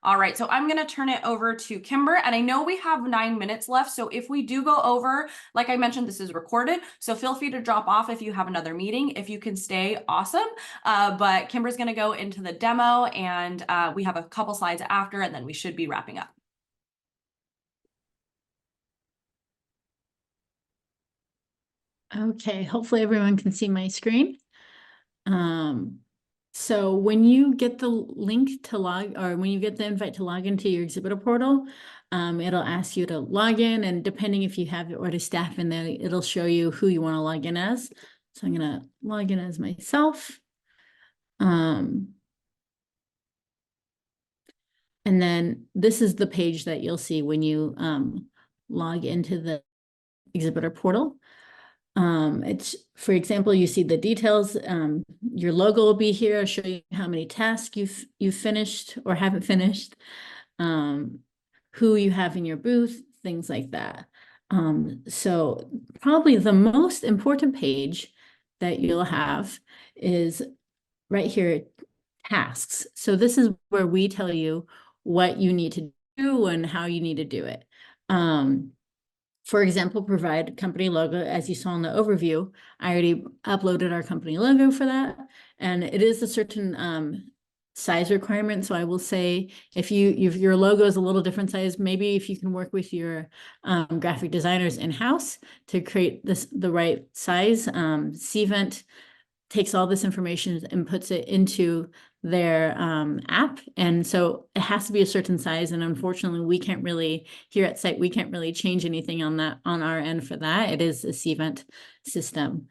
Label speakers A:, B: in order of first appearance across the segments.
A: All right, so I'm gonna turn it over to Kimber, and I know we have 9 minutes left, so if we do go over, like I mentioned, this is recorded, so feel free to drop off if you have another meeting. If you can stay, awesome. But Kimber's gonna go into the demo, and we have a couple slides after, and then we should be wrapping up.
B: Okay, hopefully everyone can see my screen. So when you get the link to log, or when you get the invite to log into your Exhibitor portal, it'll ask you to log in, and depending if you have already staff in there, it'll show you who you want to log in as. So I'm gonna log in as myself. And then this is the page that you'll see when you log into the Exhibitor portal. It's, for example, you see the details. Your logo will be here, show you how many tasks you've finished or haven't finished, who you have in your booth, things like that. So probably the most important page that you'll have is right here, tasks. So this is where we tell you what you need to do and how you need to do it. For example, provide company logo. As you saw in the overview, I already uploaded our company logo for that. And it is a certain size requirement. So I will say, if your logo is a little different size, maybe if you can work with your graphic designers in-house to create the right size. Cvent takes all this information and puts it into their app. And so it has to be a certain size. And unfortunately, we can't really, here at site, we can't really change anything on that on our end for that. It is a Cvent system.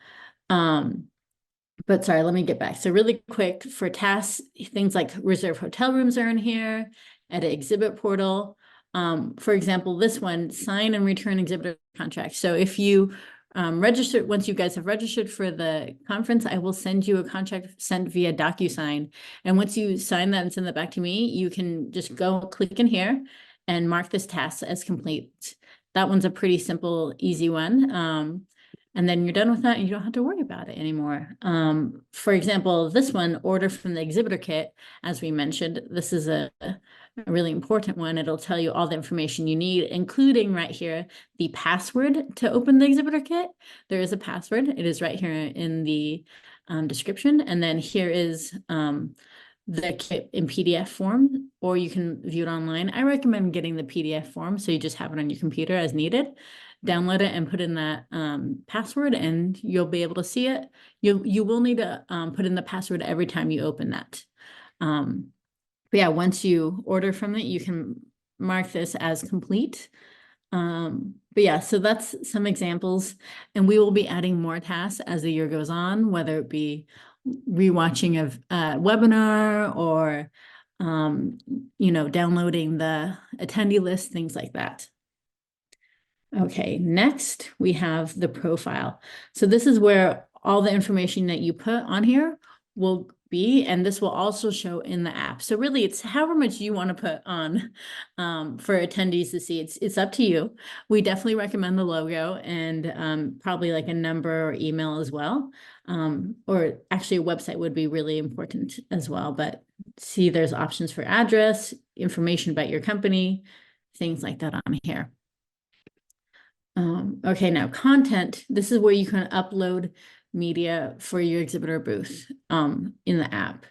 B: But sorry, let me get back. So really quick, for tasks, things like reserve hotel rooms are in here, edit exhibit portal. For example, this one, sign and return exhibitor contract. So if you register, once you guys have registered for the conference, I will send you a contract sent via DocuSign. And once you sign that and send that back to me, you can just go click in here and mark this task as complete. That one's a pretty simple, easy one. And then you're done with that and you don't have to worry about it anymore. For example, this one, order from the exhibitor kit, as we mentioned, this is a really important one. It'll tell you all the information you need, including right here, the password to open the exhibitor kit. There is a password. It is right here in the description. And then here is the kit in PDF form, or you can view it online. I recommend getting the PDF form, so you just have it on your computer as needed. Download it and put in that password, and you'll be able to see it. You will need to put in the password every time you open that. But yeah, once you order from it, you can mark this as complete. But yeah, so that's some examples, and we will be adding more tasks as the year goes on, whether it be rewatching of a webinar or downloading the attendee list, things like that. Okay, next we have the profile. So this is where all the information that you put on here will be, and this will also show in the app. So really, it's however much you want to put on for attendees to see. It's up to you. We definitely recommend the logo and probably like a number or email as well. Or actually a website would be really important as well. But see, there's options for address, information about your company, things like that on here. Okay, now content. This is where you can upload media for your exhibitor booth in the app.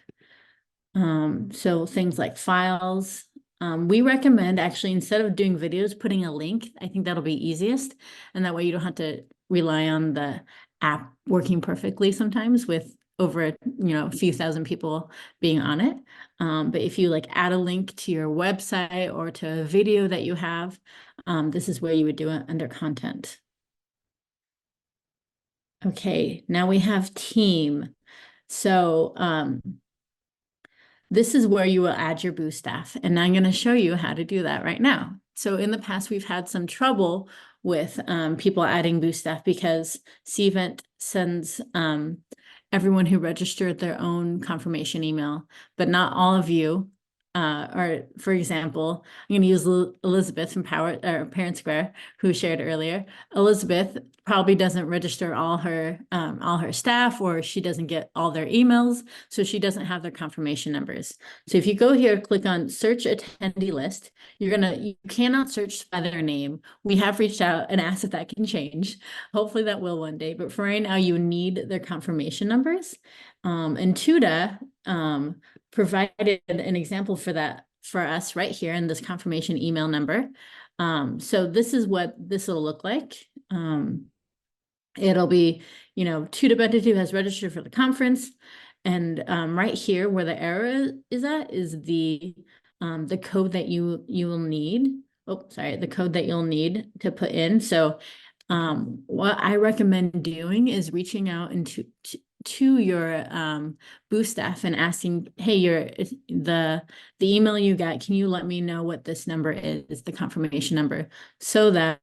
B: So things like files. We recommend actually, instead of doing videos, putting a link. I think that'll be easiest. And that way you don't have to rely on the app working perfectly sometimes with over a few thousand people being on it. But if you like add a link to your website or to a video that you have, this is where you would do it under content. Okay, now we have team. So this is where you will add your booth staff, and I'm going to show you how to do that right now. So in the past, we've had some trouble with people adding booth staff because Cvent sends everyone who registered their own confirmation email, but not all of you or for example, I'm going to use Elizabeth from Parent Square, who shared earlier. Elizabeth probably doesn't register all her staff, or she doesn't get all their emails, so she doesn't have their confirmation numbers. So if you go here, click on search attendee list, you cannot search by their name. We have reached out and asked if that can change. Hopefully that will one day, but for right now, you need their confirmation numbers. And Tuda provided an example for that for us right here in this confirmation email number. So this is what this will look like. It'll be, Tuda Benditu has registered for the conference. And right here where the error is at is the code that you will need. Oh, sorry, the code that you'll need to put in. So what I recommend doing is reaching out to your booth staff and asking, hey, the email you got, can you let me know what this number is, the confirmation number, so that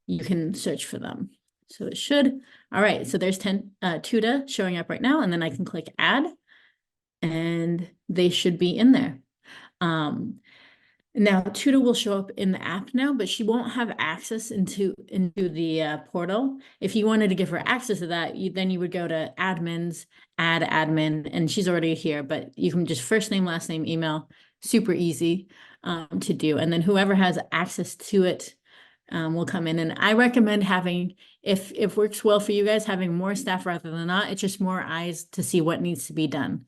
B: you can search for them. So it should, all right, so there's 10 Tuda showing up right now, and then I can click add, and they should be in there. Now Tuda will show up in the app now, but she won't have access into the portal. If you wanted to give her access to that, then you would go to admins, add admin, and she's already here, but you can just first name, last name, email, super easy to do. And then whoever has access to it will come in. And I recommend having, if works well for you guys, having more staff rather than not. It's just more eyes to see what needs to be done.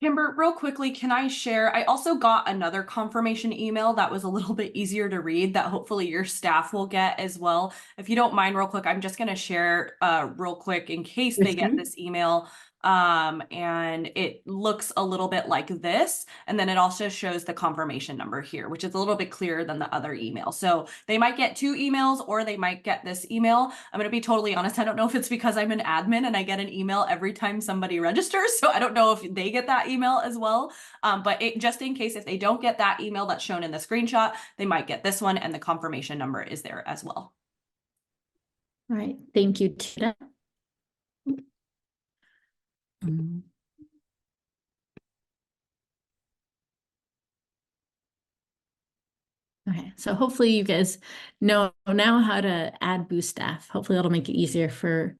A: Kimber, real quickly, can I share? I also got another confirmation email that was a little bit easier to read that hopefully your staff will get as well. If you don't mind, real quick, I'm just going to share real quick in case they get this email. And it looks a little bit like this. And then it also shows the confirmation number here, which is a little bit clearer than the other email. So they might get 2 emails or they might get this email. I'm going to be totally honest. I don't know if it's because I'm an admin and I get an email every time somebody registers. So I don't know if they get that email as well. But just in case, if they don't get that email that's shown in the screenshot, they might get this one, and the confirmation number is there as well.
B: All right. Thank you, Tina. Okay, so hopefully you guys know now how to add booth staff. Hopefully that'll make it easier for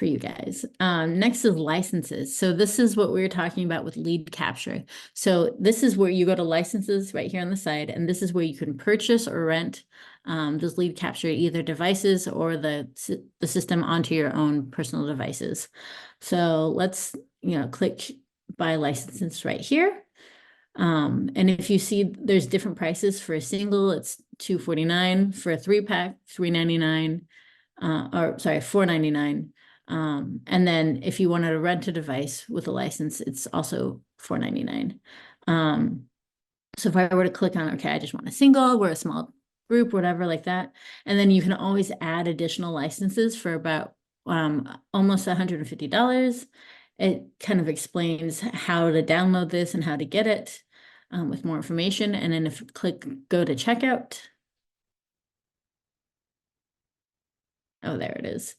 B: you guys. Next is licenses. So this is what we were talking about with lead capture. So this is where you go to licenses right here on the side, and this is where you can purchase or rent those lead capture, either devices or the system onto your own personal devices. So let's click buy licenses right here. And if you see there's different prices for a single, it's $249, for a 3-pack, $399, or sorry, $499. And then if you wanted to rent a device with a license, it's also $499. So if I were to click on, okay, I just want a single, we're a small group, whatever like that. And then you can always add additional licenses for about almost $150. It kind of explains how to download this and how to get it with more information. And then if you click go to checkout. Oh, there it is.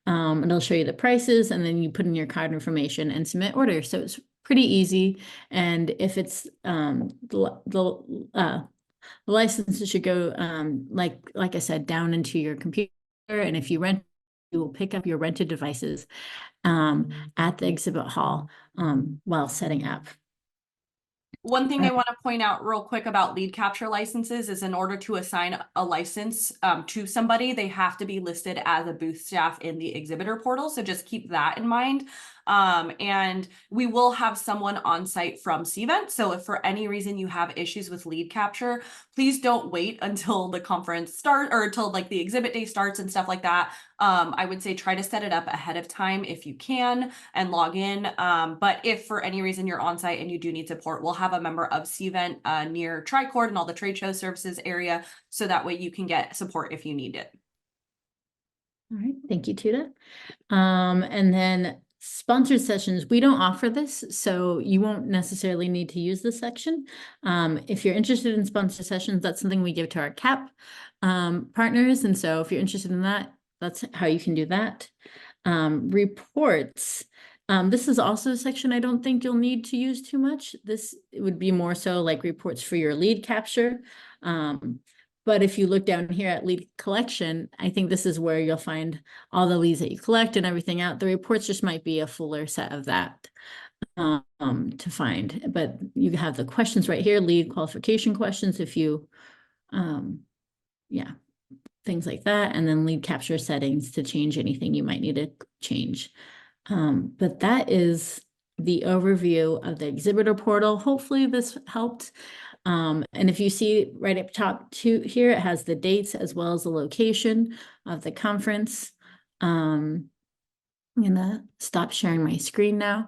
B: It'll show you the prices, and then you put in your card information and submit order. So it's pretty easy. And if it's the license should go like I said, down into your computer. And if you rent, you will pick up your rented devices at the exhibit hall while setting up.
A: One thing I want to point out real quick about lead capture licenses is in order to assign a license to somebody, they have to be listed as a booth staff in the exhibitor portal. So just keep that in mind. And we will have someone on site from Cvent. So if for any reason you have issues with lead capture, please don't wait until the conference starts or until like the exhibit day starts and stuff like that. I would say try to set it up ahead of time if you can and log in. But if for any reason you're on site and you do need support, we'll have a member of Cvent near Tricord and all the trade show services area. So that way you can get support if you need it.
B: All right, thank you, Tuda. And then sponsored sessions, we don't offer this, so you won't necessarily need to use this section. If you're interested in sponsored sessions, that's something we give to our CAP partners. And so if you're interested in that, that's how you can do that. Reports. This is also a section I don't think you'll need to use too much. This would be more so like reports for your lead capture. But if you look down here at lead collection, I think this is where you'll find all the leads that you collect and everything out. The reports just might be a fuller set of that to find. But you have the questions right here, lead qualification questions, if you, yeah, things like that. And then lead capture settings to change anything you might need to change. But that is the overview of the exhibitor portal. Hopefully this helped. And if you see right up top here, it has the dates as well as the location of the conference. I'm gonna stop sharing my screen now.